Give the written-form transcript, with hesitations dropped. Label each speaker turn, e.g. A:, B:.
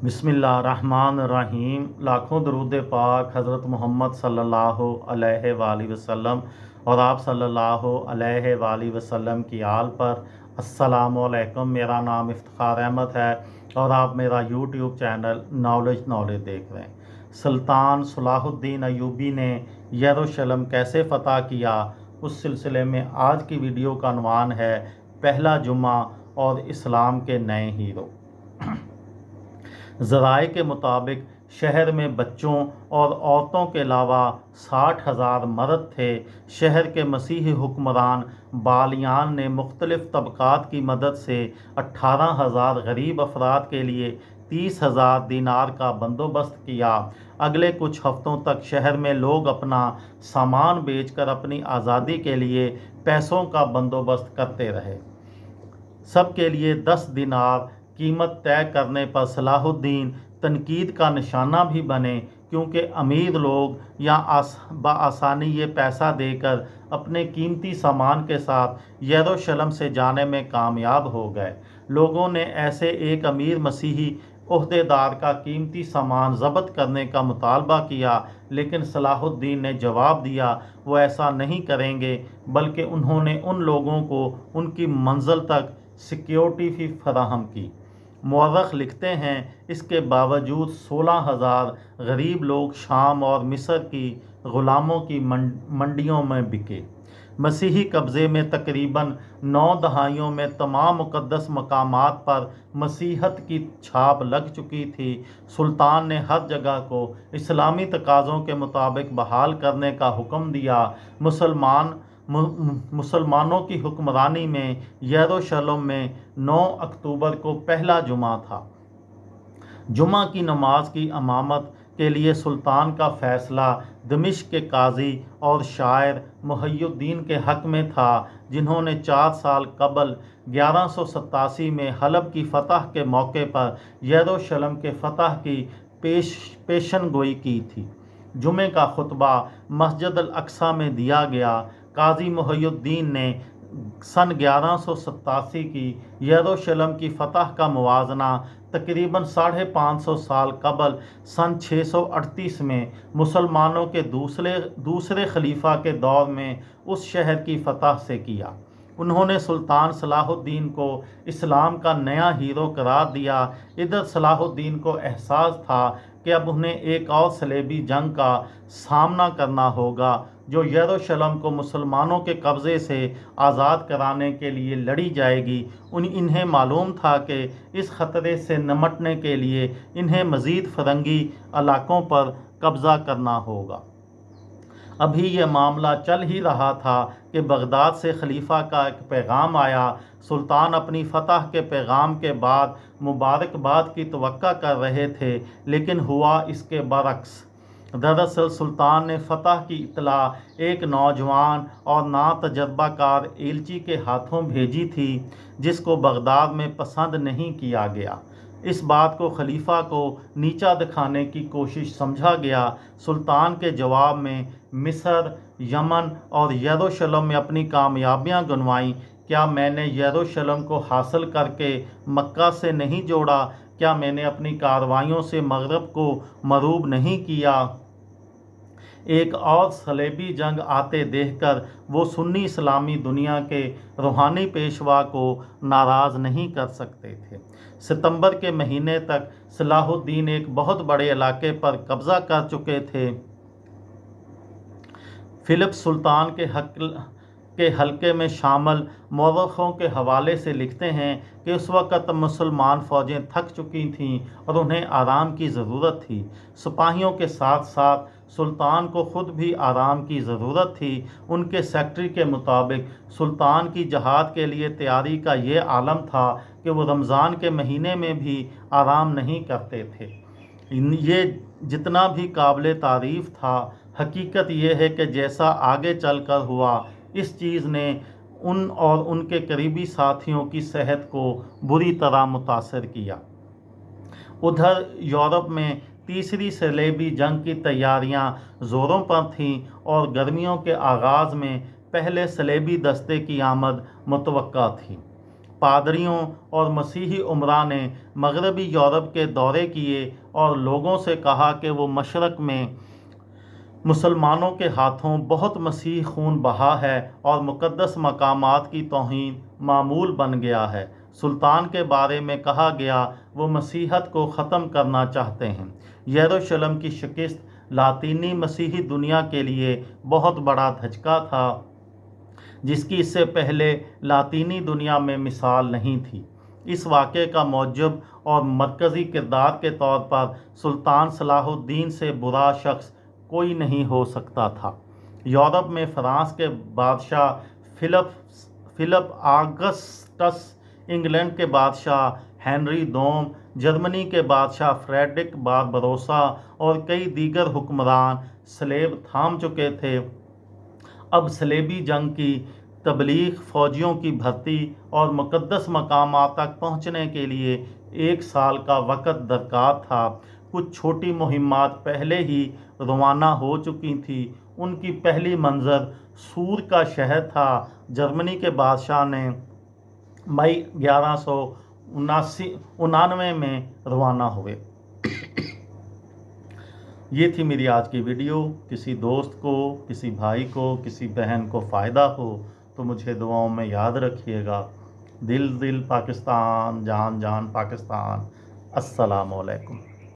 A: बिस्मिल्लाहिर्रहमानिर्रहीम। लाखों दरूद पाक हज़रत मोहम्मद सल्लल्लाहु अलैहि वाली वसल्लम और आप सल्लल्लाहु अलैहि वाली वसल्लम की आल पर। अस्सलामु अलैकुम। मेरा नाम इफ्तिखार अहमद है और आप मेरा यूट्यूब चैनल नॉलेज देख रहे हैं। सुल्तान सलाहुद्दीन अयूबी ने यरूशलेम कैसे फ़तह किया, उस सिलसिले में आज की वीडियो का उन्वान है पहला जुमा और इस्लाम के नए हीरो। ज़राए के मुताबिक शहर में बच्चों और औरतों के अलावा 60,000 मर्द थे। शहर के मसीही हुक्मरान बालियान ने मुख्तलिफ तबक़ात की मदद से 18,000 गरीब अफराद के लिए 30,000 दीनार का बंदोबस्त किया। अगले कुछ हफ्तों तक शहर में लोग अपना सामान बेचकर अपनी आज़ादी के लिए पैसों का बंदोबस्त करते रहे। सबके लिए 10 दिनार कीमत तय करने पर सलाहुद्दीन तनकीद का निशाना भी बने, क्योंकि अमीर लोग आसानी ये पैसा देकर अपने कीमती सामान के साथ यरूशलेम से जाने में कामयाब हो गए। लोगों ने ऐसे एक अमीर मसीही ओहदेदार का कीमती सामान ज़ब्त करने का मुतालबा किया, लेकिन सलाहुद्दीन ने जवाब दिया वो ऐसा नहीं करेंगे, बल्कि उन्होंने उन लोगों को उनकी मंजिल तक सिक्योरिटी भी फराहम की। मौरख लिखते हैं, इसके बावजूद 16,000 गरीब लोग शाम और मिस्र की ग़ुलामों की मंडियों में बिके। मसीही कब्ज़े में तकरीबन 9 दहाइयों में तमाम मुक़द्दस मकामात पर मसीहत की छाप लग चुकी थी। सुल्तान ने हर जगह को इस्लामी तकाज़ों के मुताबिक बहाल करने का हुक्म दिया। मुसलमानों की हुक्मरानी में यरूशलेम में 9 अक्टूबर को पहला जुमा था। जुमा की नमाज की इमामत के लिए सुल्तान का फ़ैसला दमिश्क के काजी और शायर मुहियुद्दीन के हक़ में था, जिन्होंने 4 साल कबल 1187 में हलब की फ़तह के मौके पर यरूशलेम के फ़तह की पेशन गोई की थी। जुमे का खुतबा मस्जिद अल अक्सा में दिया गया। काजी मुहियुद्दीन ने सन 1187 की यरूशलेम की फ़तह का मुवाजना तकरीबन 550 साल कबल सन 638 में मुसलमानों के दूसरे खलीफा के दौर में उस शहर की फ़तह से किया। उन्होंने सुल्तान सलाहुद्दीन को इस्लाम का नया हीरो करार दिया। इधर सलाहुद्दीन को एहसास था कि अब उन्हें एक और सलेबी जंग का सामना करना होगा, जो यरूशलेम को मुसलमानों के कब्ज़े से आज़ाद कराने के लिए लड़ी जाएगी। इन्हें मालूम था कि इस ख़तरे से निपटने के लिए इन्हें मज़ीद फ़रंगी इलाक़ों पर कब्ज़ा करना होगा। अभी यह मामला चल ही रहा था कि बगदाद से खलीफा का एक पैगाम आया। सुल्तान अपनी फ़तह के पैगाम के बाद मुबारकबाद की तवक्का कर रहे थे, लेकिन हुआ इसके बरक्स। दरअसल सुल्तान ने फ़तह की इत्तला एक नौजवान और नातजर्बाकार एलची के हाथों भेजी थी, जिसको बगदाद में पसंद नहीं किया गया। इस बात को खलीफा को नीचा दिखाने की कोशिश समझा गया। सुल्तान के जवाब में मिस्र, यमन और यरूशलेम में अपनी कामयाबियां गिनवाईं। क्या मैंने यरूशलेम को हासिल करके मक्का से नहीं जोड़ा? क्या मैंने अपनी कार्रवाइयों से मगरब को मरूब नहीं किया? एक और सलेबी जंग आते देखकर वो सुन्नी इस्लामी दुनिया के रूहानी पेशवा को नाराज़ नहीं कर सकते थे। सितंबर के महीने तक सलाहुद्दीन एक बहुत बड़े इलाके पर कब्ज़ा कर चुके थे। फिलिप सुल्तान के हल्के में शामिल मौरखों के हवाले से लिखते हैं कि उस वक़्त मुसलमान फ़ौजें थक चुकी थीं और उन्हें आराम की ज़रूरत थी। सिपाहियों के साथ साथ सुल्तान को ख़ुद भी आराम की ज़रूरत थी। उनके सेक्रेटरी के मुताबिक सुल्तान की जहाद के लिए तैयारी का ये आलम था कि वो रमज़ान के महीने में भी आराम नहीं करते थे। ये जितना भी काबिल तारीफ़ था, हकीकत यह है कि जैसा आगे चलकर हुआ, इस चीज़ ने उन और उनके करीबी साथियों की सेहत को बुरी तरह मुतासर किया। उधर यूरोप में तीसरी सलेबी जंग की तैयारियां ज़ोरों पर थीं और गर्मियों के आगाज़ में पहले सलेबी दस्ते की आमद मुतवक्का थी। पादरियों और मसीही उमरा ने मगरबी यूरोप के दौरे किए और लोगों से कहा कि वो मशरक़ में मुसलमानों के हाथों बहुत मसीही खून बहा है और मुक़द्दस मकामात की तौहीन मामूल बन गया है। सुल्तान के बारे में कहा गया वो मसीहत को ख़त्म करना चाहते हैं। यरूशलेम की शिकस्त लातीनी मसीही दुनिया के लिए बहुत बड़ा धचका था, जिसकी इससे पहले लातीनी दुनिया में मिसाल नहीं थी। इस वाक़े का मौजब और मरकज़ी किरदार के तौर पर सुल्तान सलाहुद्दीन से बुरा शख्स कोई नहीं हो सकता था। यूरोप में फ्रांस के बादशाह फिलिप ऑगस्टस, इंग्लैंड के बादशाह हेनरी दोम, जर्मनी के बादशाह फ्रेडरिक बारबरोसा और कई दीगर हुक्मरान सलेब थाम चुके थे। अब सलेबी जंग की तबलीग, फ़ौजियों की भर्ती और मुक़द्दस मकामात तक पहुँचने के लिए 1 साल का वक़्त दरकार था। कुछ छोटी मुहिम्मात पहले ही रवाना हो चुकी थी। उनकी पहली मंज़र सूर का शहर था। जर्मनी के बादशाह ने मई 1199 में रवाना हुए। ये थी मेरी आज की वीडियो। किसी दोस्त को, किसी भाई को, किसी बहन को फ़ायदा हो तो मुझे दुआओं में याद रखिएगा। दिल दिल पाकिस्तान, जान जान पाकिस्तान। अस्सलामु अलैकुम।